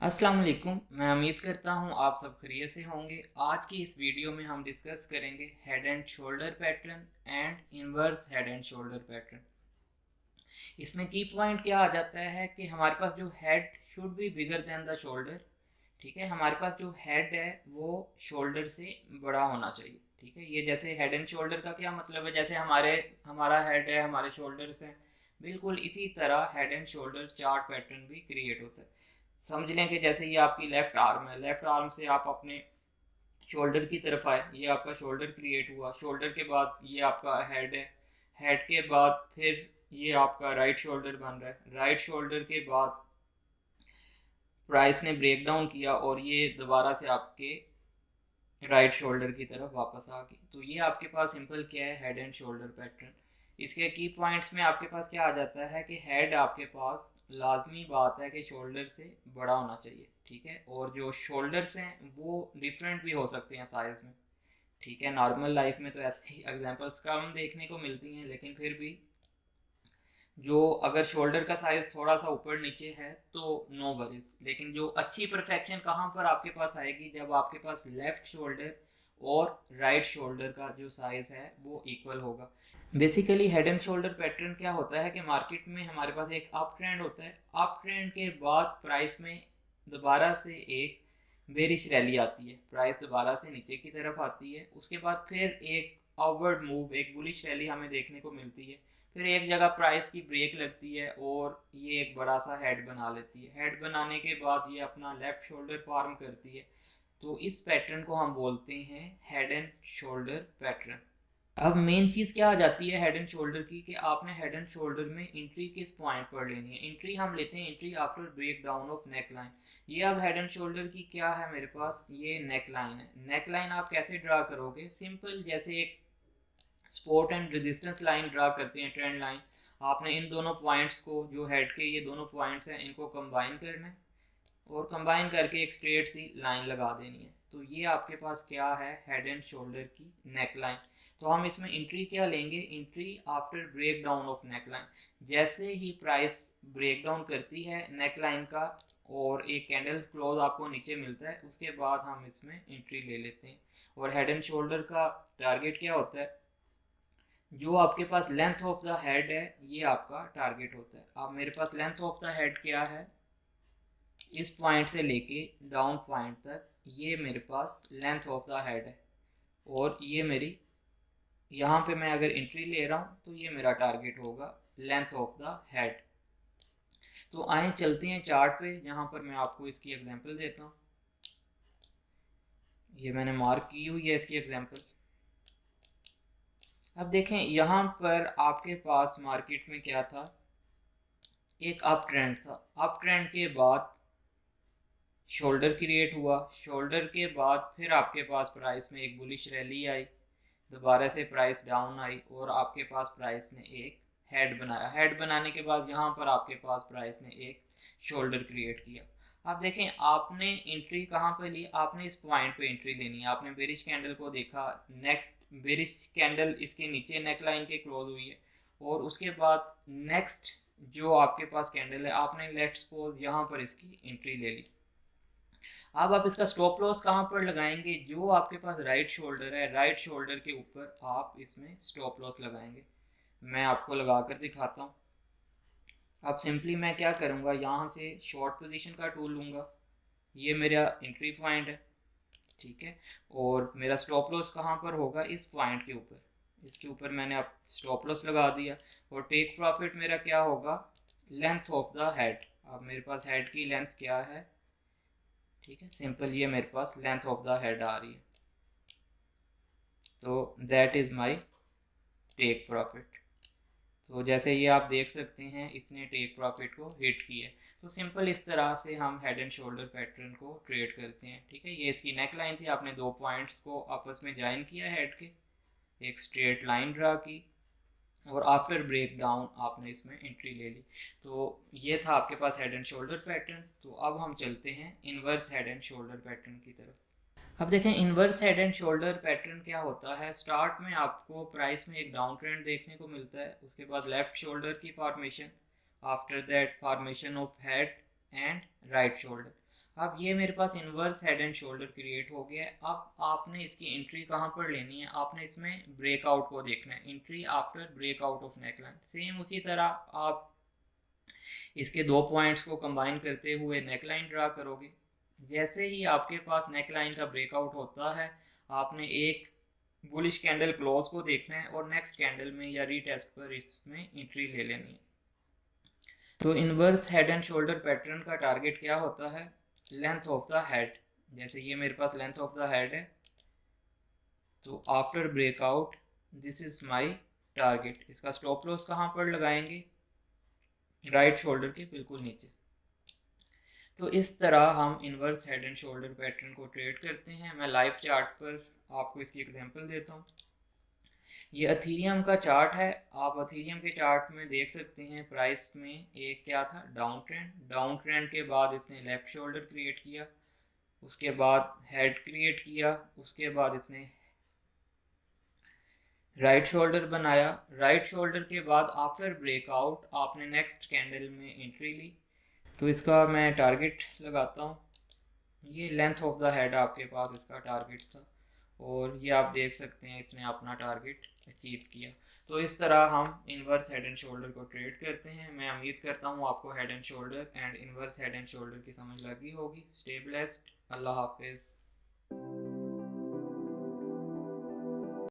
अस्सलाम वालेकुम। मैं उम्मीद करता हूँ आप सब खैरियत से होंगे। आज की इस वीडियो में हम डिस्कस करेंगे head and shoulder pattern and inverse head and shoulder pattern. इसमें की पॉइंट क्या आ जाता है कि हमारे पास जो head should be bigger than the shoulder. ठीक है, हमारे पास जो हेड है वो शोल्डर से बड़ा होना चाहिए। ठीक है, ये जैसे हेड एंड शोल्डर का क्या मतलब है, जैसे हमारा हेड है, हमारे शोल्डर्स हैं, बिल्कुल इसी तरह head and shoulder chart pattern भी क्रिएट होता है। समझ लें कि जैसे ये आपकी लेफ्ट आर्म है, लेफ्ट आर्म से आप अपने शोल्डर की तरफ आए, ये आपका शोल्डर क्रिएट हुआ, शोल्डर के बाद ये आपका हेड है, हेड के बाद फिर ये आपका राइट शोल्डर बन रहा है, राइट शोल्डर के बाद प्राइस ने ब्रेक डाउन किया और ये दोबारा से आपके राइट शोल्डर की तरफ वापस आ गई। तो ये आपके पास सिंपल क्या है, हेड एंड शोल्डर पैटर्न। इसके की पॉइंट्स में आपके पास क्या आ जाता है कि हेड आपके पास लाजमी बात है कि शोल्डर से बड़ा होना चाहिए। ठीक है, और जो शोल्डर्स हैं वो डिफरेंट भी हो सकते हैं साइज में। ठीक है, नॉर्मल लाइफ में तो ऐसी एग्जांपल्स कम देखने को मिलती हैं, लेकिन फिर भी जो अगर शोल्डर का साइज थोड़ा सा ऊपर नीचे है तो नो वरीज। लेकिन जो अच्छी परफेक्शन कहाँ पर आपके पास आएगी, जब आपके पास लेफ्ट शोल्डर और राइट शोल्डर का जो साइज है वो इक्वल होगा। Basically head and shoulder pattern क्या होता है कि मार्केट में हमारे पास एक अप ट्रेंड होता है, अप ट्रेंड के बाद प्राइस में दोबारा से एक बेरिश रैली आती है, प्राइस दोबारा से नीचे की तरफ आती है, उसके बाद फिर एक अपवर्ड मूव, एक बुलिश रैली हमें देखने को मिलती है, फिर एक जगह प्राइस की ब्रेक लगती है और ये एक बड़ा सा हेड बना लेती है। हेड बनाने के बाद ये अपना लेफ्ट शोल्डर फॉर्म करती है। तो इस पैटर्न को हम बोलते हैं हेड एंड शोल्डर पैटर्न। अब मेन चीज़ क्या आ जाती है हेड एंड शोल्डर की, कि आपने हेड एंड शोल्डर में एंट्री किस पॉइंट पर लेनी है। एंट्री हम लेते हैं entry after break down of neckline. ये अब हेड एंड शोल्डर की क्या है, मेरे पास ये नेक लाइन है। नेक लाइन आप कैसे ड्रा करोगे, सिंपल जैसे एक support and resistance line draw करते हैं, ट्रेंड लाइन। आपने इन दोनों पॉइंट्स को, जो हेड के ये दोनों पॉइंट्स हैं, इनको कंबाइन करना है और कंबाइन करके एक स्ट्रेट सी लाइन लगा देनी है। तो ये आपके पास क्या है, हेड एंड शोल्डर की नेक लाइन। तो हम इसमें एंट्री क्या लेंगे, entry after break down of neckline. जैसे ही प्राइस ब्रेक डाउन करती है नेक लाइन का और एक कैंडल क्लोज आपको नीचे मिलता है, उसके बाद हम इसमें एंट्री ले लेते हैं। और हेड एंड शोल्डर का टारगेट क्या होता है, जो आपके पास लेंथ ऑफ द हेड है ये आपका टारगेट होता है। अब मेरे पास लेंथ ऑफ द हेड क्या है, इस पॉइंट से लेके डाउन पॉइंट तक ये मेरे पास लेंथ ऑफ द हेड है। और ये मेरी, यहाँ पे मैं अगर एंट्री ले रहा हूँ तो ये मेरा टारगेट होगा लेंथ ऑफ द हेड। तो आए चलते हैं चार्ट पे, जहाँ पर मैं आपको इसकी एग्जांपल देता हूँ। ये मैंने मार्क की हुई है इसकी एग्जांपल। अब देखें यहाँ पर आपके पास मार्केट में क्या था, एक अप ट्रेंड था। अप ट्रेंड के बाद शोल्डर क्रिएट हुआ, शोल्डर के बाद फिर आपके पास प्राइस में एक बुलिश रैली आई, दोबारा से प्राइस डाउन आई और आपके पास प्राइस ने एक हेड बनाया। हेड बनाने के बाद यहाँ पर आपके पास प्राइस ने एक शोल्डर क्रिएट किया। अब देखें आपने एंट्री कहाँ पे ली, आपने इस पॉइंट पे एंट्री लेनी है। आपने बेरिश कैंडल को देखा, नेक्स्ट बेरिश कैंडल इसके नीचे नेक लाइन के क्लोज हुई है और उसके बाद नेक्स्ट जो आपके पास कैंडल है, आपने लेट्स सपोज यहाँ पर इसकी एंट्री ले ली। अब आप इसका स्टॉप लॉस कहाँ पर लगाएंगे, जो आपके पास राइट शोल्डर है, राइट शोल्डर के ऊपर आप इसमें स्टॉप लॉस लगाएंगे। मैं आपको लगा कर दिखाता हूँ। अब सिंपली मैं क्या करूँगा, यहाँ से शॉर्ट पोजीशन का टूल लूँगा, ये मेरा एंट्री पॉइंट है। ठीक है, और मेरा स्टॉप लॉस कहाँ पर होगा, इस पॉइंट के ऊपर, इसके ऊपर मैंने अब स्टॉप लॉस लगा दिया। और टेक प्रॉफिट मेरा क्या होगा, लेंथ ऑफ द हेड। अब मेरे पास हेड की लेंथ क्या है, ठीक है, सिंपल ये मेरे पास लेंथ ऑफ द हेड आ रही है। तो that is my take profit. तो जैसे ये आप देख सकते हैं इसने टेक प्रॉफिट को हिट किया है। तो सिंपल इस तरह से हम हेड एंड शोल्डर पैटर्न को ट्रेड करते हैं। ठीक है, ये इसकी नेक लाइन थी, आपने दो पॉइंट्स को आपस में ज्वाइन किया हेड के, एक स्ट्रेट लाइन ड्रा की और आफ्टर ब्रेक डाउन आपने इसमें एंट्री ले ली। तो ये था आपके पास हेड एंड शोल्डर पैटर्न। तो अब हम चलते हैं inverse head and shoulder pattern की तरफ। अब देखें inverse head and shoulder pattern क्या होता है। स्टार्ट में आपको प्राइस में एक डाउन ट्रेंड देखने को मिलता है, उसके बाद लेफ्ट शोल्डर की formation, after that formation of head and right shoulder. अब ये मेरे पास inverse head and shoulder create हो गया है। अब आपने इसकी एंट्री कहाँ पर लेनी है, आपने इसमें ब्रेकआउट को देखना है, entry after breakout of neckline. Same उसी तरह आप इसके दो पॉइंट्स को कंबाइन करते हुए नेकलाइन ड्रा करोगे। जैसे ही आपके पास नेकलाइन का ब्रेकआउट होता है, आपने एक बुलिश कैंडल क्लोज को देखना है और नेक्स्ट कैंडल में या रीटेस्ट पर इसमें एंट्री ले लेनी है। तो inverse head and shoulder pattern का टारगेट क्या होता है, लेंथ ऑफ द हेड। जैसे ये मेरे पास लेंथ ऑफ द हेड है, तो after breakout this is my target. इसका स्टॉप लॉस कहाँ पर लगाएंगे, राइट शोल्डर के बिल्कुल नीचे। तो इस तरह हम inverse head and shoulder pattern को ट्रेड करते हैं। मैं लाइव चार्ट पर आपको इसकी एग्जांपल देता हूँ। ये अथीरियम का चार्ट है। आप अथीरियम के चार्ट में देख सकते हैं प्राइस में एक क्या था, डाउन ट्रेंड। डाउन ट्रेंड के बाद इसने लेफ्ट शोल्डर क्रिएट किया, उसके बाद हेड क्रिएट किया, उसके बाद इसने राइट शोल्डर बनाया। राइट शोल्डर के बाद आफ्टर ब्रेकआउट आपने नेक्स्ट कैंडल में एंट्री ली। तो इसका मैं टारगेट लगाता हूँ, ये लेंथ ऑफ द हेड आपके पास इसका टारगेट था, और ये आप देख सकते हैं इसने अपना टारगेट अचीव किया। तो इस तरह हम इन्वर्स हेड एंड शोल्डर को ट्रेड करते हैं। मैं उम्मीद करता हूँ आपको head and shoulder and inverse head and shoulder की समझ लगी होगी। स्टे ब्लेस्ड, अल्लाह हाफिज़।